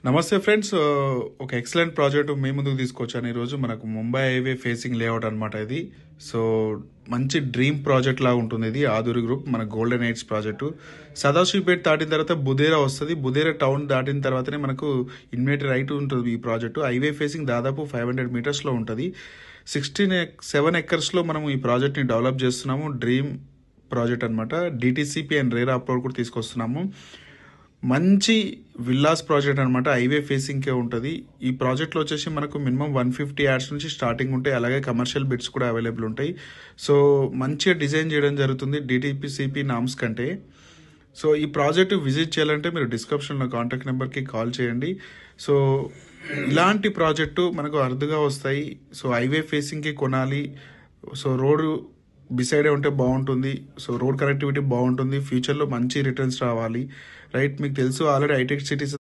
నమస్తే ఫ్రెండ్స్. ఒక excellent project మీ ముందుకు తీసుకొచ్చాను ఈరోజు. మనకు ముంబై హైవే ఫేసింగ్ లేఅవుట్ అనమాట ఇది. సో మంచి డ్రీమ్ ప్రాజెక్ట్ లాగా ఉంటుంది ఇది. ఆదూరి గ్రూప్ మన గోల్డెన్ ఎయిడ్స్ ప్రాజెక్టు. సదాశివపేట దాటిన తర్వాత బుదేరా వస్తుంది. బుదేరా టౌన్ దాటిన తర్వాతనే మనకు ఇన్వేటర్ రైట్ ఉంటుంది ఈ ప్రాజెక్టు. హైవే ఫేసింగ్ దాదాపు 500 మీటర్స్లో ఉంటుంది. 7 ఎకర్స్లో మనం ఈ ప్రాజెక్ట్ని డెవలప్ చేస్తున్నాము. డ్రీమ్ ప్రాజెక్ట్ అనమాట. డిటిసిపి అండ్ రేరా అప్లోడ్ కూడా తీసుకొస్తున్నాము. మంచి విల్లాస్ ప్రాజెక్ట్ అనమాట. హైవే ఫేసింగ్కే ఉంటుంది. ఈ ప్రాజెక్ట్లో వచ్చేసి మనకు మినిమం 150 యాడ్స్ నుంచి స్టార్టింగ్ ఉంటాయి. అలాగే కమర్షియల్ బిడ్స్ కూడా అవైలబుల్ ఉంటాయి. సో మంచిగా డిజైన్ చేయడం జరుగుతుంది డిటిపిసిపి నామ్స్ కంటే. సో ఈ ప్రాజెక్ట్ విజిట్ చేయాలంటే మీరు డిస్క్రిప్షన్లో కాంటాక్ట్ నెంబర్కి కాల్ చేయండి. సో ఇలాంటి ప్రాజెక్టు మనకు అరుదుగా వస్తాయి. సో హైవే ఫేసింగ్కి కొనాలి. సో రోడ్డు బిసైడే ఉంటే బాగుంటుంది. సో రోడ్ కనెక్టివిటీ బాగుంటుంది. ఫ్యూచర్లో మంచి రిటర్న్స్ రావాలి. రైట్, మీకు తెలుసు ఆల్రెడీ హైటెక్ సిటీస్